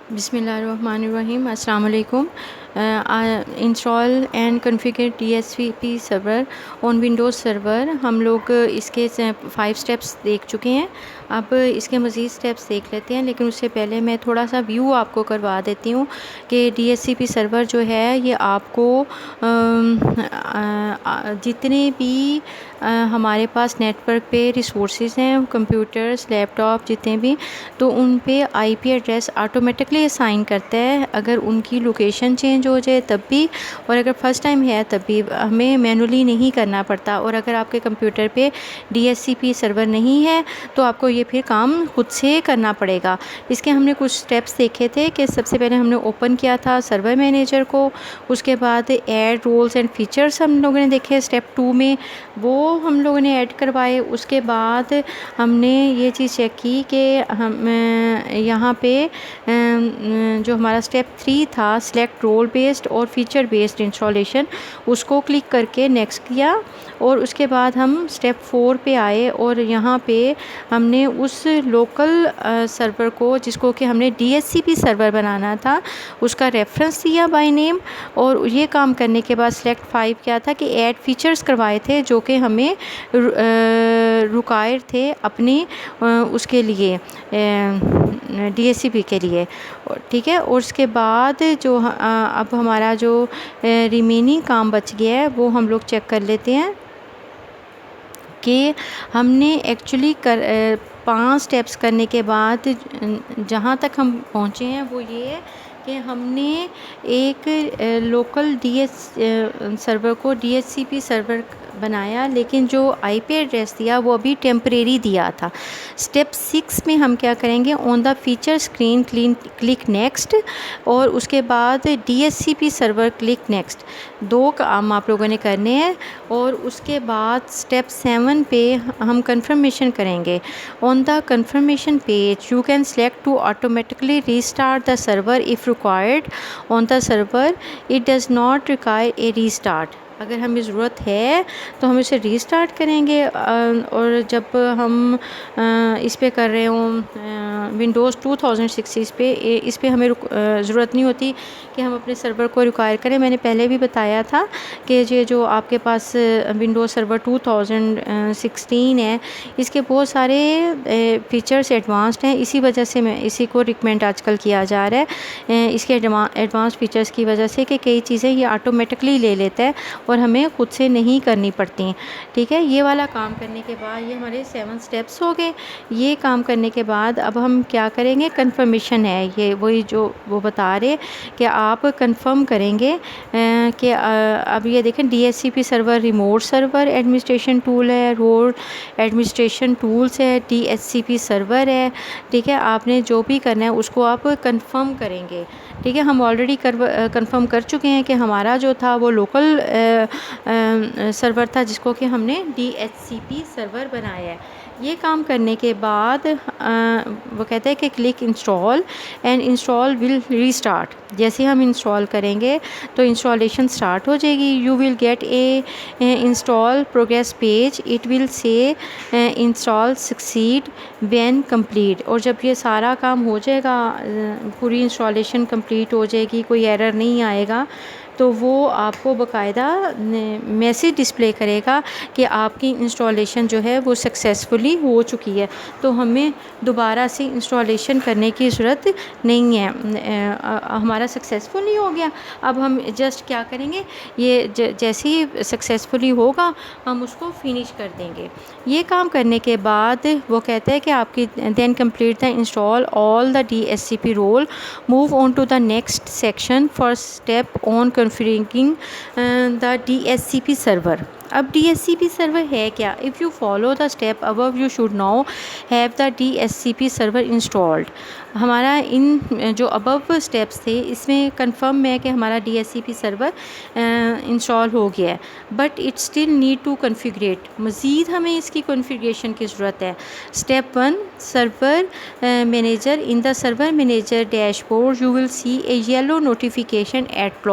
बिस्मिल्लाहिर्रहमानिर्रहीम अस्सलाम वालेकुम। Install and configure DHCP server on Windows server. हम लोग इसके 5 स्टेप्स देख चुके हैं। अब इसके मज़ीद स्टेप्स देख लेते हैं, लेकिन उससे पहले मैं थोड़ा सा व्यू आपको करवा देती हूँ कि DHCP सर्वर जो है ये आपको जितने भी हमारे पास नेटवर्क पे रिसोर्सेज हैं, कंप्यूटर्स, लैपटॉप जितने भी, तो उन पे IP एड्रेस ऑटोमेटिकली असाइन करता है। अगर उनकी लोकेशन चेंज हो जाए तब भी, और अगर फ़र्स्ट टाइम है तब भी हमें मैनुअली नहीं करना पड़ता। और अगर आपके कंप्यूटर पे DHCP सर्वर नहीं है तो आपको ये फिर काम खुद से करना पड़ेगा। इसके हमने कुछ स्टेप्स देखे थे कि सबसे पहले हमने ओपन किया था सर्वर मैनेजर को, उसके बाद ऐड रोल्स एंड फीचर्स हम लोगों ने देखे स्टेप 2 में, वो हम लोगों ने ऐड करवाए। उसके बाद हमने ये चीज़ चेक की कि हम यहाँ पे जो हमारा स्टेप 3 था सिलेक्ट रोल बेस्ड और फीचर बेस्ड इंस्टॉलेशन, उसको क्लिक करके नेक्स्ट किया। और उसके बाद हम स्टेप 4 पे आए और यहाँ पे हमने उस लोकल सर्वर को, जिसको कि हमने DHCP सर्वर बनाना था, उसका रेफरेंस दिया बाय नेम। और ये काम करने के बाद सिलेक्ट 5 क्या था कि ऐड फीचर्स करवाए थे जो कि हमें रिक्वायर थे अपनी उसके लिए DHCP के लिए, ठीक है। और उसके बाद जो अब हमारा जो रिमेनिंग काम बच गया है वो हम लोग चेक कर लेते हैं कि हमने एक्चुअली 5 स्टेप्स करने के बाद जहाँ तक हम पहुँचे हैं वो ये है कि हमने एक लोकल सर्वर को DHCP सर्वर बनाया, लेकिन जो IP एड्रेस दिया वो अभी टेम्परेरी दिया था। स्टेप 6 में हम क्या करेंगे, on the feature screen click next, और उसके बाद DHCP सर्वर क्लिक नेक्स्ट। 2 काम आप लोगों ने करने हैं। और उसके बाद स्टेप 7 पे हम कंफर्मेशन करेंगे। On the confirmation page you can select to automatically restart the server if required on the server, it does not require a restart. अगर हमें ज़रूरत है तो हम इसे रीस्टार्ट करेंगे। और जब हम इस पे कर रहे हों विंडोज़ 2006 इस पे हमें ज़रूरत नहीं होती कि हम अपने सर्वर को रिक्वायर करें। मैंने पहले भी बताया था कि ये जो आपके पास विंडोज़ सर्वर 2016 है, इसके बहुत सारे फ़ीचर्स एडवांस्ड हैं। इसी वजह से मैं इसी को रिकमेंड आजकल किया जा रहा है, इसके एडवांस फ़ीचर्स की वजह से, कि कई चीज़ें ये ऑटोमेटिकली ले लेता है और हमें खुद से नहीं करनी पड़ती, ठीक है। ये वाला काम करने के बाद ये हमारे 7 स्टेप्स हो गए। ये काम करने के बाद अब हम क्या करेंगे, कंफर्मेशन है, ये वही जो वो बता रहे कि आप कंफर्म करेंगे कि अब ये देखें DHCP server remote server administration tool है, रोल एडमिनिस्ट्रेशन टूल्स है, DHCP सर्वर है, ठीक है। आपने जो भी करना है उसको आप कंफर्म करेंगे, ठीक है। हम ऑलरेडी कंफर्म कर चुके हैं कि हमारा जो था वो लोकल सर्वर था जिसको कि हमने DHCP सर्वर बनाया है। ये काम करने के बाद वो कहते हैं कि click install and install will restart. जैसे हम इंस्टॉल करेंगे तो इंस्टॉलेशन स्टार्ट हो जाएगी। You will get A install progress page, it will say install succeed when complete. और जब ये सारा काम हो जाएगा, पूरी इंस्टॉलेशन कंप्लीट हो जाएगी, कोई एरर नहीं आएगा, तो वो आपको बाकायदा मैसेज डिस्प्ले करेगा कि आपकी इंस्टॉलेशन जो है वो सक्सेसफुली हो चुकी है। तो हमें दोबारा से इंस्टॉलेशन करने की ज़रूरत नहीं है, हमारा सक्सेसफुली हो गया। अब हम जस्ट क्या करेंगे, ये जैसे ही सक्सेसफुली होगा हम उसको फिनिश कर देंगे। ये काम करने के बाद वो कहता है कि आपकी then complete the install all the DHCP role, move on to the next section for step on configuring the DHCP server. अब DHCP सर्वर है क्या? If you follow the step above you should now have the DHCP server installed. हमारा इन जो above steps थे इसमें confirm है कि हमारा DHCP सर्वर इंस्टॉल हो गया है, but it still need to configurate. मज़ीद हमें इसकी कॉन्फ़िगरेशन की ज़रूरत है। Step 1 server manager. In the server manager dashboard you will see a yellow notification at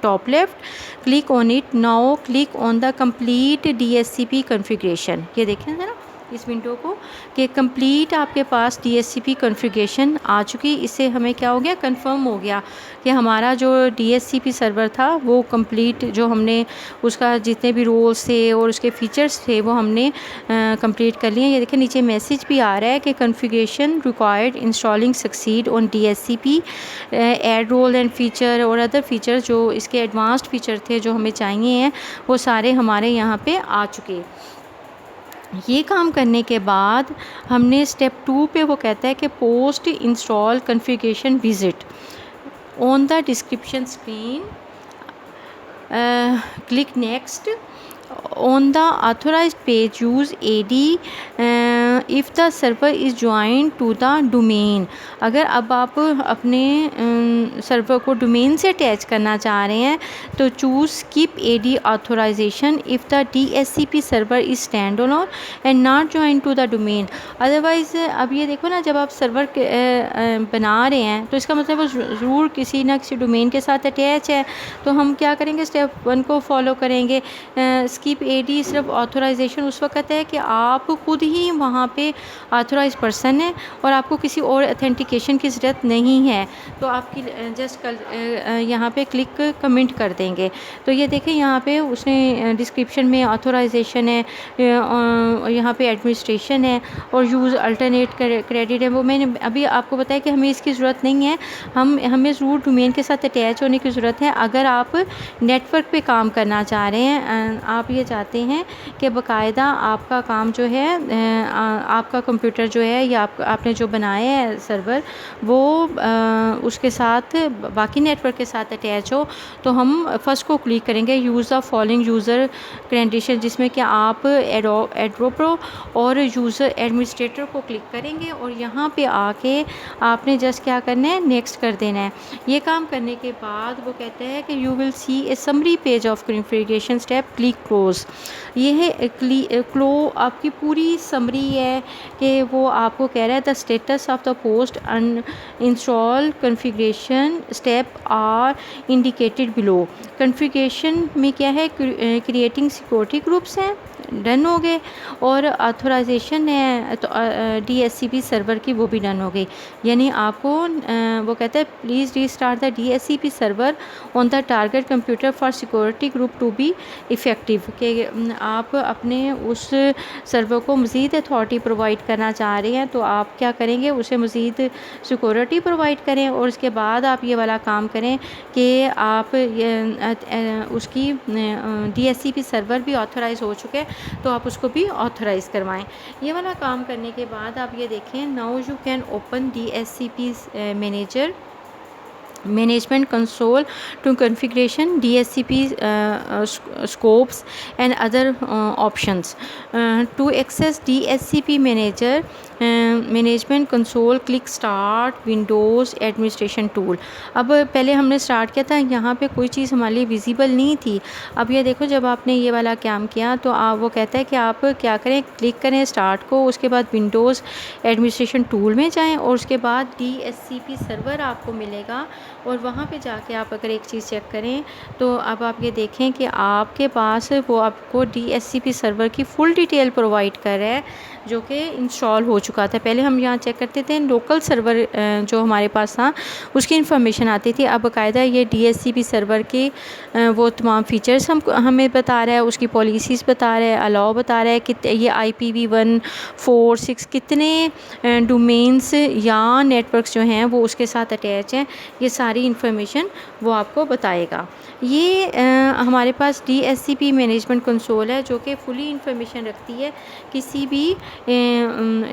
top left, click on it now, click on the complete DHCP configuration। ये देखें ज़रा, इस विंडो को कि कंप्लीट आपके पास DHCP कॉन्फ़िगरेशन आ चुकी। इससे हमें क्या हो गया, कंफर्म हो गया कि हमारा जो DHCP सर्वर था वो कंप्लीट, जो हमने उसका जितने भी रोल्स थे और उसके फीचर्स थे वो हमने कंप्लीट कर लिए। ये देखिए नीचे मैसेज भी आ रहा है कि configuration required installing succeed on DHCP, add role and feature और अदर फीचर, जो इसके एडवांस्ड फीचर थे जो हमें चाहिए हैं वो सारे हमारे यहाँ पे आ चुके। ये काम करने के बाद हमने स्टेप 2 पे, वो कहता है कि post install configuration visit on the description screen, click next on the authorized page use AD if the server is joined to the domain। अगर अब आप अपने सर्वर को डोमेन से अटैच करना चाह रहे हैं तो choose skip AD authorization if the DHCP server is standalone and not joined to the domain। Otherwise अब ये देखो ना, जब आप सर्वर बना रहे हैं तो इसका मतलब वो ज़रूर किसी ना किसी डोमेन के साथ अटैच है। तो हम क्या करेंगे, स्टेप 1 को फॉलो करेंगे। स्किप AD सिर्फ ऑथराइजेशन उस वक्त है कि आप खुद ही वहाँ पे ऑथराइज पर्सन हैं और आपको किसी और अथेंटिकेशन की ज़रूरत नहीं है। तो आपकी जस्ट यहाँ पे क्लिक कमेंट कर देंगे। तो ये देखें यहाँ पे उसने डिस्क्रिप्शन में ऑथराइजेशन है, यहाँ पे एडमिनिस्ट्रेशन है और यूज़ अल्टरनेट क्रेडिट है। वो मैंने अभी आपको बताया कि हमें इसकी ज़रूरत नहीं है, हमें ज़रूर डोमेन के साथ अटैच होने की ज़रूरत है। अगर आप नेटवर्क पे काम करना चाह रहे हैं, आप ये चाहते हैं कि बाकायदा आपका काम जो है, आपका कंप्यूटर जो है या आपने जो बनाया है सर्वर, वो उसके साथ बाकी नेटवर्क के साथ अटैच हो, तो हम फर्स्ट को क्लिक करेंगे use the following user credential, जिसमें कि आप एडोप्रो और यूज़र एडमिनिस्ट्रेटर को क्लिक करेंगे और यहाँ पे आके आपने जस्ट क्या करना है, नेक्स्ट कर देना है। ये काम करने के बाद वो कहता है कि you will see A summary page of configuration step, click close. ये है क्लो आपकी पूरी समरी है कि वो आपको कह रहा है the status of the post install configuration step are indicated below. Configuration में क्या है, क्रिएटिंग सिक्योरिटी ग्रुप्स हैं, डन हो गए, और ऑथराइजेशन है तो DHCP सर्वर की, वो भी डन हो गई। यानी आपको वो कहता है please restart the DHCP server on the target computer for security group to be effective, कि आप अपने उस सर्वर को मज़ीद अथॉरिटी प्रोवाइड करना चाह रहे हैं तो आप क्या करेंगे, उसे मज़ीद सिक्योरिटी प्रोवाइड करें और उसके बाद आप ये वाला काम करें कि आप उसकी DHCP सर्वर भी ऑथराइज़ हो चुके हैं तो आप उसको भी ऑथराइज़ करवाएं। ये वाला काम करने के बाद आप ये देखें, now you can open DHCP manager management console to configuration DHCP scopes and other options. To access DHCP manager management console, click start Windows administration tool. अब पहले हमने स्टार्ट किया था, यहाँ पे कोई चीज़ हमारे लिए विजिबल नहीं थी। अब ये देखो, जब आपने ये वाला काम किया तो आप, वो कहता है कि आप क्या करें, क्लिक करें स्टार्ट को, उसके बाद विंडोज़ एडमिनिस्ट्रेशन टूल में जाएं और उसके बाद DHCP सर्वर आपको मिलेगा और वहाँ पे जाके आप अगर एक चीज़ चेक करें तो अब आप ये देखें कि आपके पास वो आपको DHCP सर्वर की फुल डिटेल प्रोवाइड कर रहा है जो कि इंस्टॉल हो चुका था। पहले हम यहाँ चेक करते थे लोकल सर्वर जो हमारे पास था उसकी इन्फॉर्मेशन आती थी। अब बाकायदा ये DHCP सर्वर के वो तमाम फ़ीचर्स हमें बता रहा है, उसकी पॉलिसीज़ बता रहा है, अलाउ बता रहा है कि ये IPv1-4-6 कितने डोमेन्स या नेटवर्क्स जो हैं वो उसके साथ अटैच हैं, ये सारी इन्फॉर्मेशन वो आपको बताएगा। ये हमारे पास DHCP मैनेजमेंट कंसोल है जो कि फुली इन्फॉर्मेशन रखती है किसी भी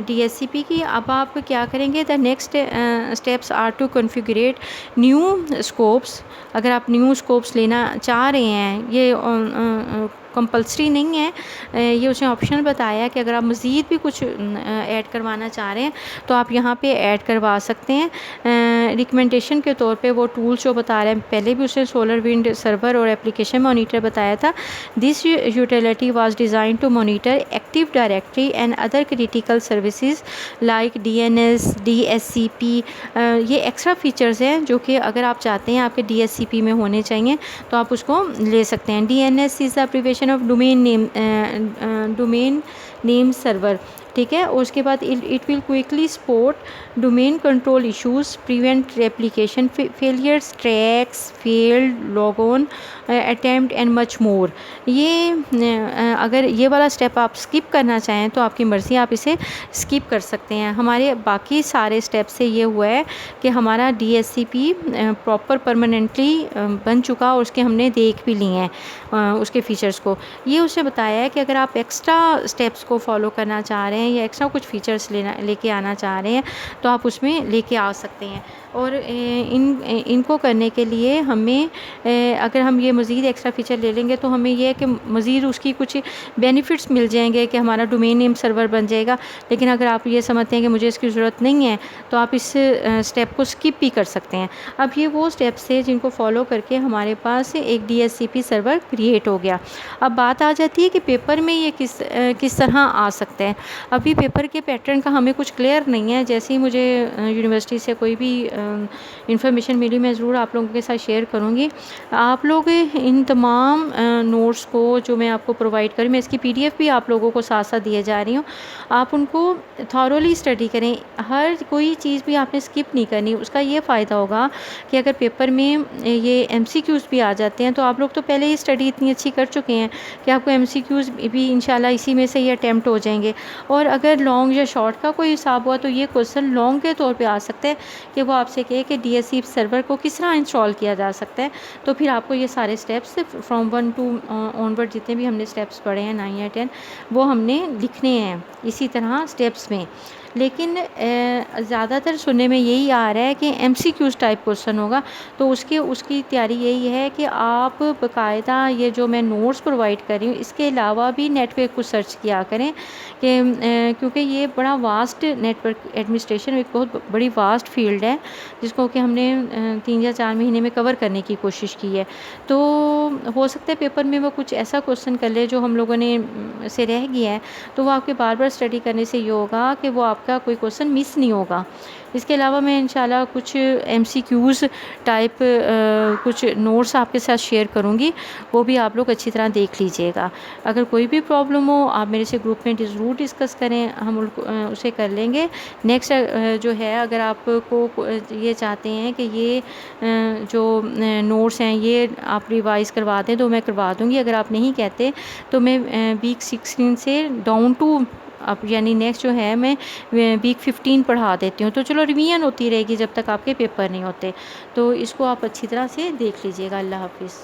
DHCP की। अब आप क्या करेंगे, the next steps are to configurate new scopes. अगर आप न्यू स्कोप्स लेना चाह रहे हैं, ये कंपल्सरी नहीं है, ये उसने ऑप्शन बताया कि अगर आप मज़ीद भी कुछ ऐड करवाना चाह रहे हैं तो आप यहाँ पे ऐड करवा सकते हैं। रिकमेंडेशन के तौर पे वो टूल्स जो बता रहे हैं, पहले भी उसने SolarWinds सर्वर और एप्लीकेशन मॉनिटर बताया था। This utility was designed to monitor active directory and other critical services like DNS DHCP। ये एक्स्ट्रा फीचर्स हैं जो कि अगर आप चाहते हैं आपके DHCP में होने चाहिए तो आप उसको ले सकते हैं। DNS is the abbreviation of domain name server. ठीक है। और उसके बाद it will quickly spot domain control issues, prevent replication failures, tracks failed log on attempt and much more. ये अगर ये वाला स्टेप आप स्किप करना चाहें तो आपकी मर्ज़ी, आप इसे स्किप कर सकते हैं। हमारे बाकी सारे स्टेप से ये हुआ है कि हमारा DSCP प्रॉपर परमानेंटली बन चुका और उसके हमने देख भी लिए हैं उसके फ़ीचर्स को। ये उसे बताया है कि अगर आप एक्स्ट्रा स्टेप्स को फॉलो करना चाह रहे हैं या एक्स्ट्रा कुछ फ़ीचर्स लेके आना चाह रहे हैं तो आप उसमें लेके आ सकते हैं। और इनको करने के लिए हमें अगर हम ये मज़ीद एक्स्ट्रा फ़ीचर ले लेंगे तो हमें ये है कि मज़ीद उसकी कुछ बेनिफिट्स मिल जाएंगे कि हमारा डोमेन नेम सर्वर बन जाएगा। लेकिन अगर आप ये समझते हैं कि मुझे इसकी ज़रूरत नहीं है तो आप इस स्टेप को स्किप भी कर सकते हैं। अब ये वो स्टेप्स है जिनको फॉलो करके हमारे पास एक DSCP सर्वर क्रिएट हो गया। अब बात आ जाती है कि पेपर में ये किस तरह आ सकता है। अभी पेपर के पैटर्न का हमें कुछ क्लियर नहीं है। जैसे ही मुझे यूनिवर्सिटी से कोई भी इंफॉर्मेशन मिली मैं ज़रूर आप लोगों के साथ शेयर करूँगी। आप लोग इन तमाम नोट्स को जो मैं आपको प्रोवाइड करूँ, मैं इसकी PDF भी आप लोगों को साथ साथ दिए जा रही हूँ, आप उनको थॉरोली स्टडी करें। हर कोई चीज़ भी आपने स्किप नहीं करनी। उसका ये फ़ायदा होगा कि अगर पेपर में ये MCQs भी आ जाते हैं तो आप लोग तो पहले ही स्टडी इतनी अच्छी कर चुके हैं कि आपको MCQs भी इंशाल्लाह इसी में से ही अटैम्प्ट हो जाएंगे। और अगर लॉन्ग या शॉर्ट का कोई हिसाब हुआ तो ये क्वेश्चन लॉन्ग के तौर पे आ सकता है कि वो आपसे कहे कि DSCP सर्वर को किस तरह इंस्टॉल किया जा सकता है। तो फिर आपको ये सारे स्टेप्स फ्रॉम 1 to ऑनवर्ड जितने भी हमने स्टेप्स पढ़े हैं 9 या 10 वो हमने लिखने हैं इसी तरह स्टेप्स में। लेकिन ज़्यादातर सुनने में यही आ रहा है कि MCQs टाइप क्वेश्चन होगा। तो उसकी तैयारी यही है कि आप बाकायदा ये जो मैं नोट्स प्रोवाइड कर रही हूँ इसके अलावा भी नेट पे कुछ सर्च किया करें कि क्योंकि ये बड़ा वास्ट नेटवर्क एडमिनिस्ट्रेशन एक बहुत बड़ी वास्ट फील्ड है जिसको कि हमने 3 या 4 महीने में कवर करने की कोशिश की है। तो हो सकता है पेपर में वो कुछ ऐसा क्वेश्चन कर ले जो हम लोगों ने से रह गया है, तो वो आपके बार बार स्टडी करने से ये होगा कि वो आपका कोई क्वेश्चन मिस नहीं होगा। इसके अलावा मैं इंशाल्लाह कुछ MCQs टाइप कुछ नोट्स आपके साथ शेयर करूँगी, वो भी आप लोग अच्छी तरह देख लीजिएगा। अगर कोई भी प्रॉब्लम हो आप मेरे से ग्रुप में ज़रूर डिस्कस करें, हम उसे कर लेंगे। नेक्स्ट जो है अगर आपको ये चाहते हैं कि ये जो नोट्स हैं ये आप रिवाइज़ करवा दें तो मैं करवा दूँगी। अगर आप नहीं कहते तो मैं वीक 16 से डाउन टू अब यानी नेक्स्ट जो है मैं वीक 15 पढ़ा देती हूँ। तो चलो रिवीजन होती रहेगी जब तक आपके पेपर नहीं होते। तो इसको आप अच्छी तरह से देख लीजिएगा। अल्लाह हाफ़िज़।